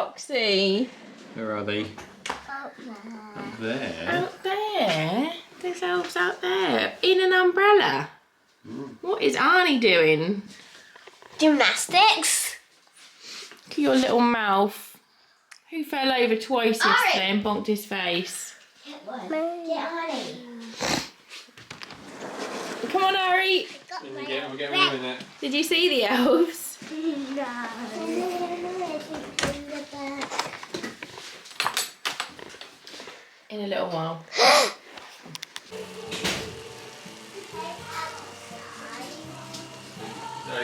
Roxy? Where are they? Out there. Up there? Out there? There's elves out there. In an umbrella. What is Arnie doing? Gymnastics. Look at your little mouth. Who fell over twice yesterday and bonked his face? Get Arnie. Come on, Ari. We'll get rid of it. Did you see the elves? No. In a little while.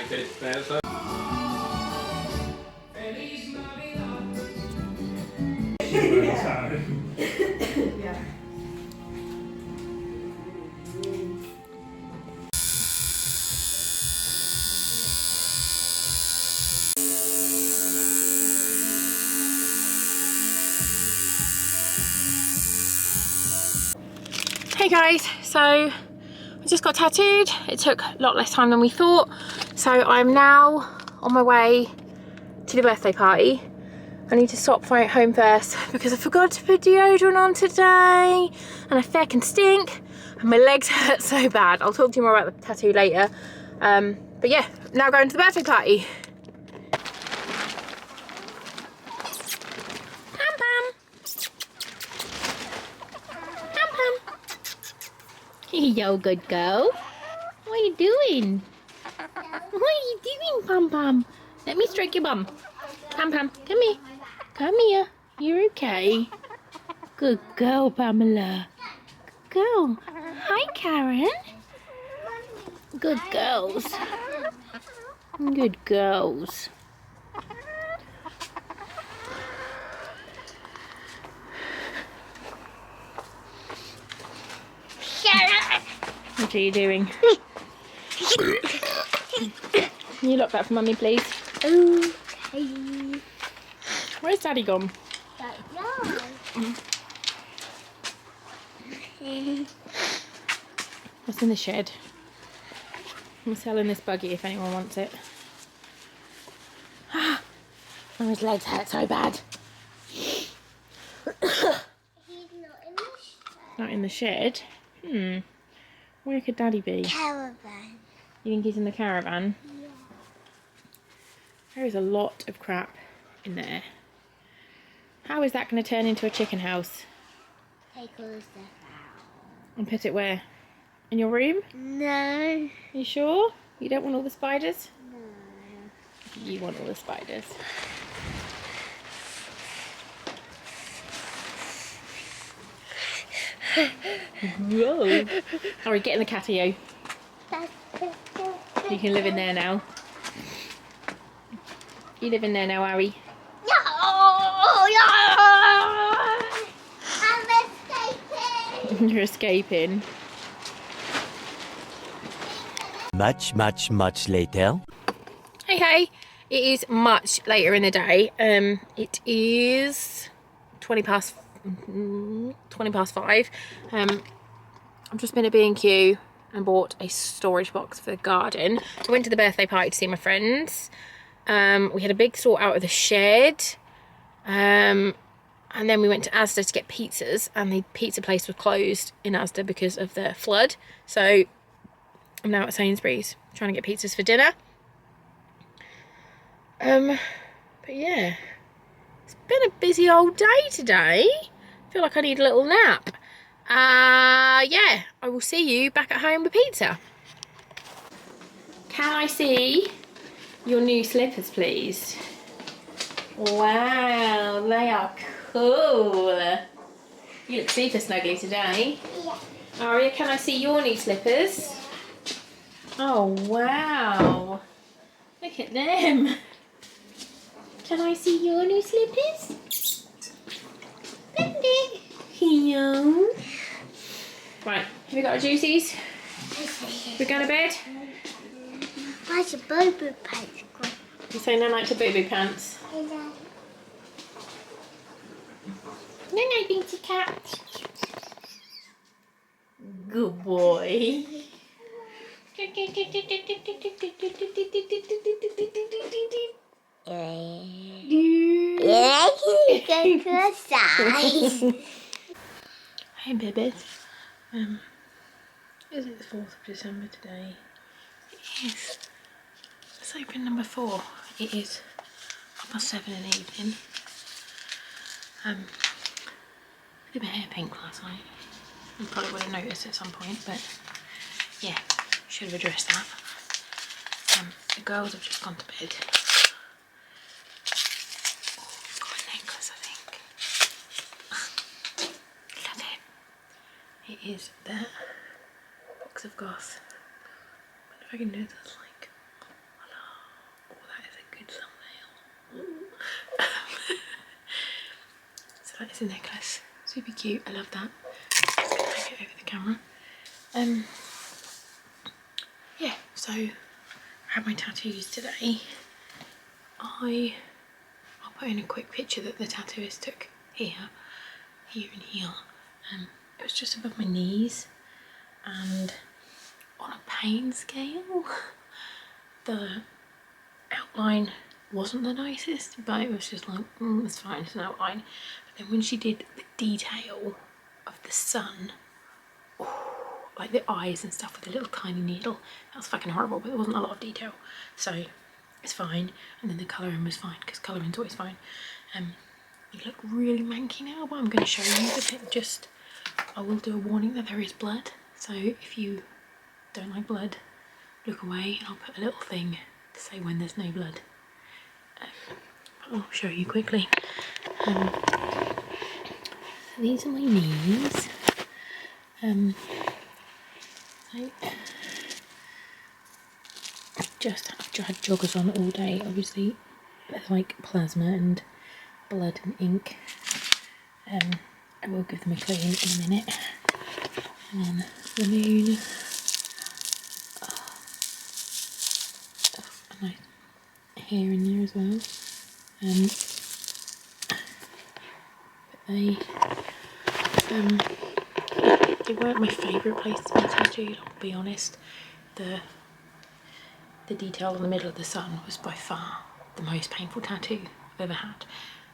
Okay, Spazz. Yeah. Hey guys, so I just got tattooed. It took a lot less time than we thought. So I'm now on my way to the birthday party. I need to stop home first because I forgot to put deodorant on today and I feckin' stink and my legs hurt so bad. I'll talk to you more about the tattoo later. But yeah, now going to the birthday party. Pam Pam. Pam Pam. Yo, good girl. What are you doing? What are you doing, Pam Pam? Let me stroke your bum. Pam Pam, come here. Come here. You're okay. Good girl, Pamela. Good girl. Hi, Karen. Good girls. Good girls. What are you doing? Can you lock that for Mummy, please? Okay. Where's Daddy gone? What's in the shed? I'm selling this buggy if anyone wants it. Oh, his legs hurt so bad. He's Not in the shed? Where could Daddy be? caravan. You think he's in the caravan? Yeah. There is a lot of crap in there. How is that going to turn into a chicken house? Take all the stuff out. And put it where? In your room? No. You sure? You don't want all the spiders? No. You want all the spiders. Whoa. Alright, get in the catio. You can live in there now. You live in there now, Harry. No! I'm escaping! You're escaping. Much later. Hey, it is much later in the day. It is 20 past 5. I've just been at B&Q and bought a storage box for the garden. I went to the birthday party to see my friends. We had a big sort out of the shed. And then we went to Asda to get pizzas, and the pizza place was closed in Asda because of the flood. So I'm now at Sainsbury's trying to get pizzas for dinner. But yeah, it's been a busy old day today. I feel like I need a little nap. Yeah, I will see you back at home with pizza. Can I see your new slippers, please? Wow, they are cool. You look super snuggly today. Yeah. Aria, can I see your new slippers? Oh, wow. Look at them. Can I see your new slippers? Here. Right, have we got our juicies? We're going to bed? Why's your boo-boo pants gone? You say no night to boo-boo pants. Hello. No night, Binky cat. Good boy. Yeah, can you go to the side? Hey babies. Is it the 4th of December today? It is. Let's open number 4. It is 7:30 in the evening. I did my hair pink last night. You probably would have noticed at some point, but yeah, should have addressed that. The girls have just gone to bed. Oh, it's got a necklace, I think. Love it. It is the box of goth. I wonder if I can do this like, oh, that is a good thumbnail. So that is a necklace. Super cute. I love that. Just gonna hang it over the camera. Yeah, so I had my tattoos today. I'll put in a quick picture that the tattooist took here and here. It was just above my knees, and on a pain scale, the outline wasn't the nicest, but it was just like, it's fine, it's an outline. But then when she did the detail of the sun, like the eyes and stuff with a little tiny needle, that was fucking horrible, but there wasn't a lot of detail, so it's fine. And then the colouring was fine, because colouring's always fine. You look really manky now, but I'm going to show you the bit. Just, I will do a warning that there is blood, so if you don't like blood, look away, and I'll put a little thing to say when there's no blood. I'll show you quickly. These are my knees. I've had joggers on all day. Obviously, there's like plasma and blood and ink. I will give them a clean in a minute. And then the moon. And nice hair in there as well. But they weren't my favourite place to be tattooed, I'll be honest. The detail in the middle of the sun was by far the most painful tattoo I've ever had.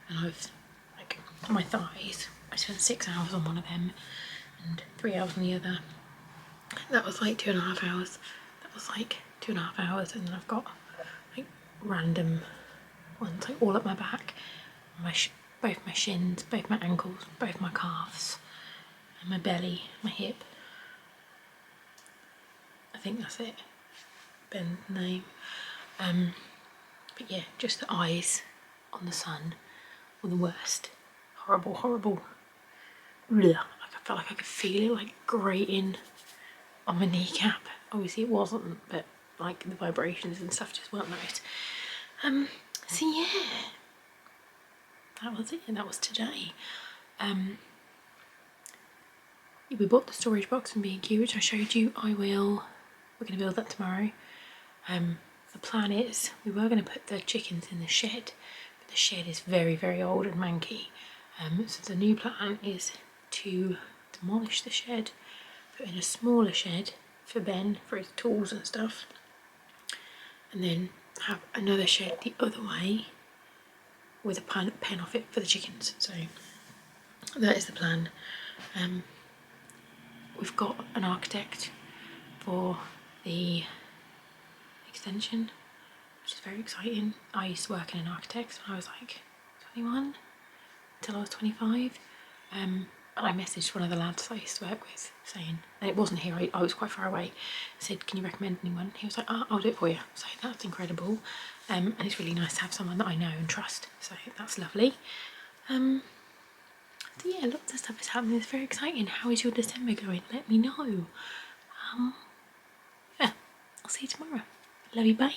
And I've, like, on my thighs, I spent 6 hours on one of them and 3 hours on the other. That was like 2.5 hours. That was like 2.5 hours, and then I've got like random ones like all up my back, both my shins, both my ankles, both my calves, and my belly, my hip. I think that's it. Ben's name. But yeah, just the eyes on the sun were the worst. Horrible, horrible. Like, I felt like I could feel it like grating on my kneecap. Obviously it wasn't, but like the vibrations and stuff just weren't nice. So yeah, that was it, and that was today. We bought the storage box from B&Q, which I showed you. We're going to build that tomorrow. The plan is, we were going to put the chickens in the shed, but the shed is very, very old and manky. So the new plan is to demolish the shed, put in a smaller shed for Ben, for his tools and stuff, and then have another shed the other way with a pen off it for the chickens. So that is the plan. We've got an architect for the extension, which is very exciting. I used to work in an architect when I was like 21 until I was 25. And I messaged one of the lads I used to work with saying, and it wasn't here, I was quite far away, I said, can you recommend anyone? He was like, oh, I'll do it for you. So that's incredible. And it's really nice to have someone that I know and trust, so that's lovely. So yeah, lots of stuff is happening. It's very exciting. How is your December going? Let me know. Yeah, I'll see you tomorrow. Love you, bye.